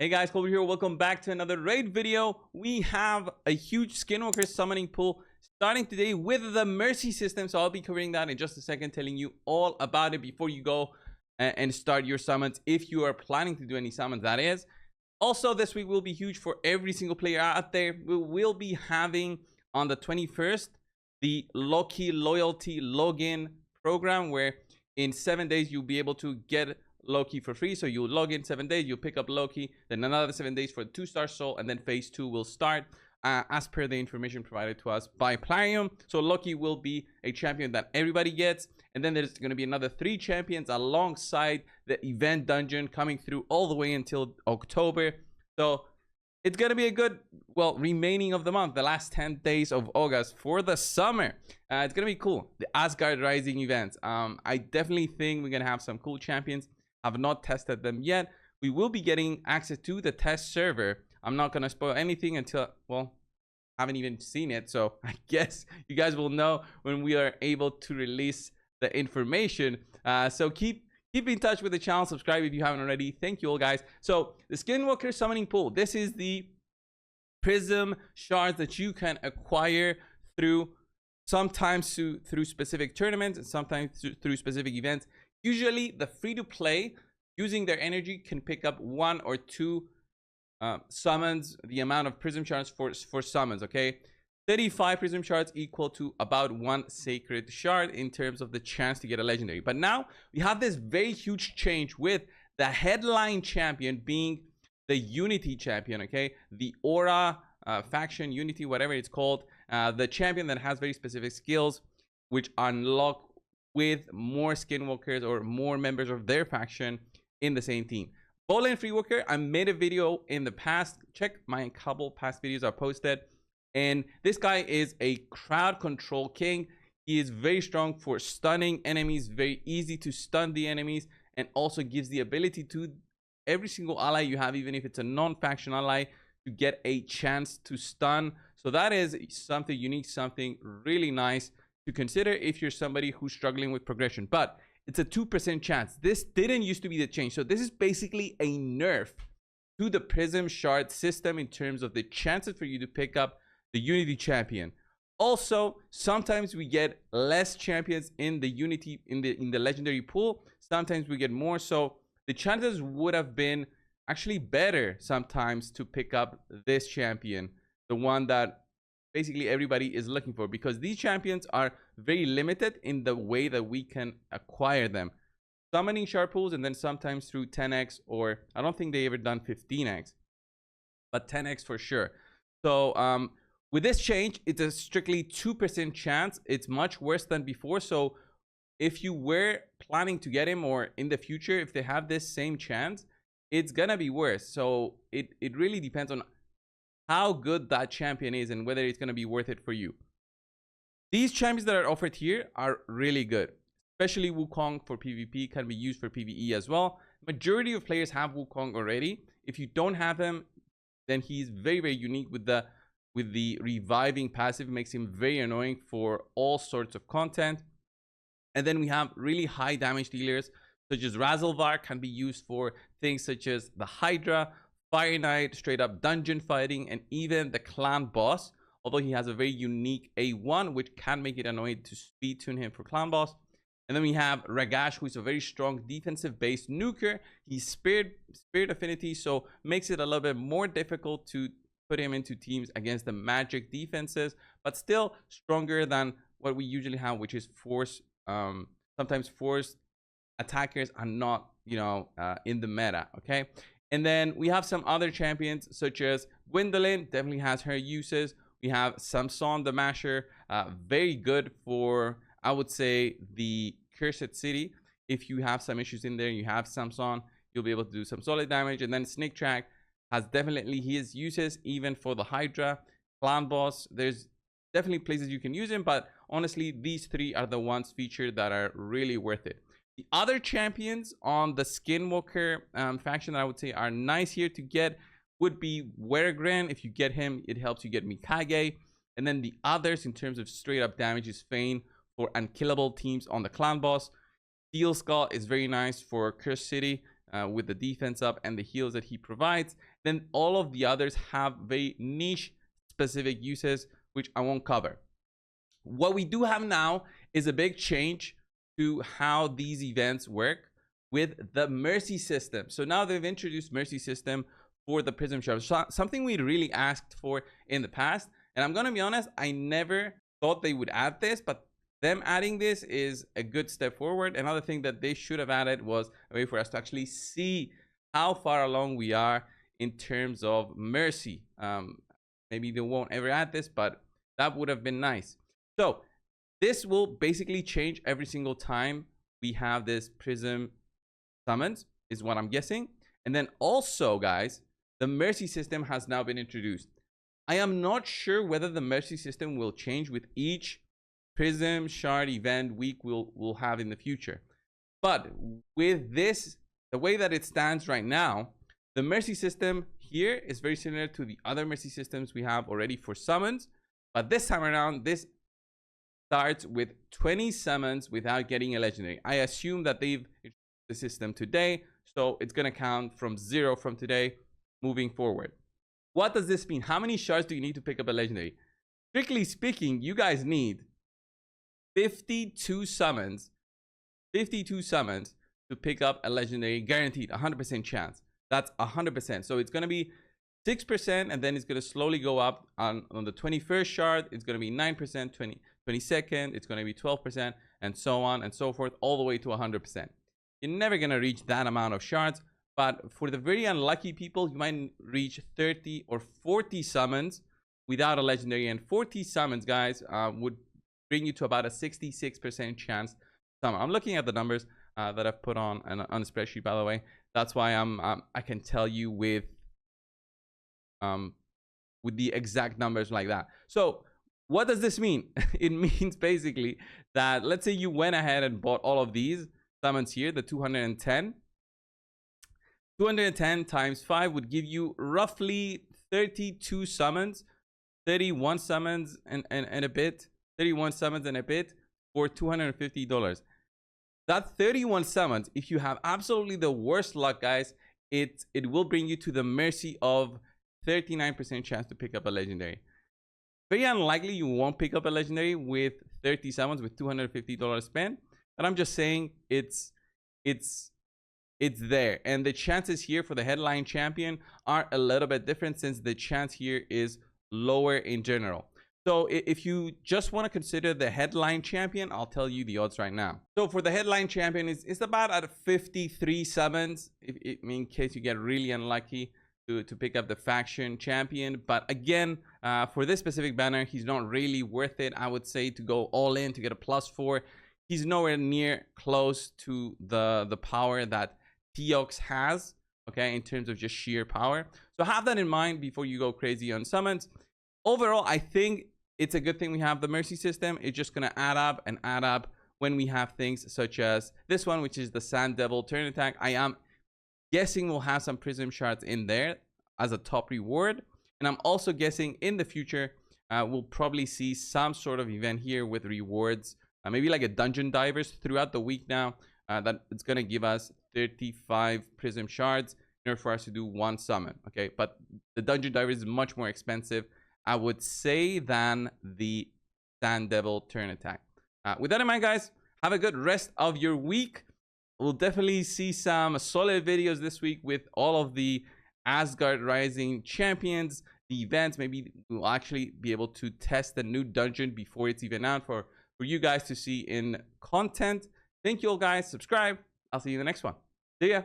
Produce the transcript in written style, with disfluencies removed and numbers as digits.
Hey guys, Coldbrew here. Welcome back to another raid video. We have a huge Skinwalker summoning pool starting today with the Mercy system. So I'll be covering that in just a second, telling you all about it before you go and start your summons. If you are planning to do any summons, that is. Also, this week will be huge for every single player out there. We will be having on the 21st, the Loki loyalty login program, where in 7 days, you'll be able to get Loki for free. So you log in 7 days, you pick up Loki, then another 7 days for 2-star soul, and then phase 2 will start as per the information provided to us by Plarium. So Loki will be a champion that everybody gets, and then there's going to be another 3 champions alongside the event dungeon coming through all the way until October. So it's going to be a good, well, remaining of the month, the last 10 days of August for the summer. It's going to be cool. The Asgard Rising events. I definitely think we're going to have some cool champions. Have not tested them yet. We will be getting access to the test server. I'm not going to spoil anything until, well, haven't even seen it. So I guess you guys will know when we are able to release the information. So keep in touch with the channel. Subscribe if you haven't already. Thank you all, guys. So the Skinwalker summoning pool. This is the Prism Shards that you can acquire through sometimes through specific tournaments and sometimes through specific events. Usually the free-to-play using their energy can pick up 1 or 2 summons, the amount of Prism Shards for summons, okay? 35 Prism Shards equal to about 1 Sacred Shard in terms of the chance to get a legendary. But now we have this very huge change with the headline champion being the Unity champion, okay? The Aura faction, Unity, whatever it's called. The champion that has very specific skills which unlock with more Skinwalkers or more members of their faction in the same team. Bowling Freewalker, I made a video in the past. Check my couple past videos I posted. And this guy is a crowd control king. He is very strong for stunning enemies, very easy to stun the enemies, and also gives the ability to every single ally you have, even if it's a non-faction ally, to get a chance to stun. So that is something unique, something really nice to consider if you're somebody who's struggling with progression. But it's a 2% chance. This didn't used to be the change. So this is basically a nerf to the Prism Shard system in terms of the chances for you to pick up the Unity champion. Also, sometimes we get less champions in the Unity in the legendary pool. Sometimes we get more. So the chances would have been actually better sometimes to pick up this champion, the one that basically everybody is looking for, because these champions are very limited in the way that we can acquire them. Summoning shard pools, and then sometimes through 10x, or I don't think they ever done 15x, but 10x for sure. So with this change, it's a strictly 2% chance. It's much worse than before. So if you were planning to get him, or in the future if they have this same chance, it's gonna be worse. So it really depends on how good that champion is and whether it's going to be worth it for you. These champions that are offered here are really good, especially Wukong for PvP, can be used for PvE as well. Majority of players have Wukong already. If you don't have him, then he's very, very unique with the reviving passive. It makes him very annoying for all sorts of content. And then we have really high damage dealers such as Razzlevar, can be used for things such as the Hydra, Fire Knight, straight up dungeon fighting, and even the clan boss, although he has a very unique A1 which can make it annoying to speed tune him for clan boss. And then we have Ragash, who is a very strong defensive based nuker. He's spirit affinity, so makes it a little bit more difficult to put him into teams against the magic defenses, but still stronger than what we usually have, which is force. Sometimes forced attackers are not, in the meta, okay? And then we have some other champions such as Gwendolyn, definitely has her uses. We have Samson the Masher, very good for, I would say, the Cursed City. If you have some issues in there, you have Samson, you'll be able to do some solid damage. And then Snake Track has definitely his uses, even for the Hydra, Clan Boss. There's definitely places you can use him, but honestly, these 3 are the ones featured that are really worth it. The other champions on the Skinwalker faction that I would say are nice here to get would be Weregren. If you get him, it helps you get Mikage. And then the others in terms of straight up damage is Fane for unkillable teams on the clan boss. Steel Skull is very nice for Cursed City. with the defense up and the heals that he provides. Then all of the others have very niche specific uses, which I won't cover. What we do have now is a big change to how these events work with the Mercy system. So now they've introduced Mercy system for the Prism Shards, something we really asked for in the past. And I'm gonna be honest, I never thought they would add this, but them adding this is a good step forward. Another thing that they should have added was a way for us to actually see how far along we are in terms of Mercy. Maybe they won't ever add this, but that would have been nice. So this will basically change every single time we have this Prism summons, is what I'm guessing. And then also, guys, the Mercy system has now been introduced. I am not sure whether the Mercy system will change with each Prism Shard event week we'll have in the future. But with this, the way that it stands right now, the Mercy system here is very similar to the other Mercy systems we have already for summons. But this time around, this starts with 20 summons without getting a legendary. I assume that they've introduced the system today, so it's going to count from 0 from today moving forward. What does this mean? How many shards do you need to pick up a legendary? Strictly speaking, you guys need 52 summons to pick up a legendary, guaranteed, 100% chance. That's 100%. So it's going to be 6%, and then it's going to slowly go up on the 21st shard. It's going to be 9%, 22nd, it's going to be 12%, and so on and so forth, all the way to 100%. You're never going to reach that amount of shards, but for the very unlucky people, you might reach 30 or 40 summons without a legendary. And 40 summons, guys, would bring you to about a 66% chance to summon. I'm looking at the numbers that I've put on the spreadsheet, by the way. That's why I can tell you with the exact numbers like that. So what does this mean? It means basically that, let's say you went ahead and bought all of these summons here, the 210 times 5 would give you roughly 32 summons, 31 summons and a bit, 31 summons and a bit for $250. That 31 summons, if you have absolutely the worst luck, guys, it will bring you to the mercy of 39% chance to pick up a legendary. Very unlikely you won't pick up a legendary with 30 summons with $250 spent, but I'm just saying it's there. And the chances here for the headline champion are a little bit different, since the chance here is lower in general. So if you just want to consider the headline champion, I'll tell you the odds right now. So for the headline champion, it's about at 53 summons, in case you get really unlucky to pick up the faction champion. But again, for this specific banner, he's not really worth it. I would say to go all in to get a +4. He's nowhere near close to the power that Teox has, okay, in terms of just sheer power. So have that in mind before you go crazy on summons. Overall, I think it's a good thing we have the Mercy system. It's just going to add up and add up when we have things such as this one, which is the Sand Devil turn attack. I am guessing we'll have some Prism Shards in there as a top reward. And I'm also guessing in the future, we'll probably see some sort of event here with rewards, maybe like a Dungeon Divers throughout the week now, that it's going to give us 35 Prism Shards in order for us to do one summon. Okay, but the Dungeon Divers is much more expensive, I would say, than the Sand Devil turn attack. With that in mind, guys, have a good rest of your week. We'll definitely see some solid videos this week with all of the Asgard Rising champions, the events. Maybe we'll actually be able to test the new dungeon before it's even out for you guys to see in content. Thank you all, guys. Subscribe. I'll see you in the next one. See ya.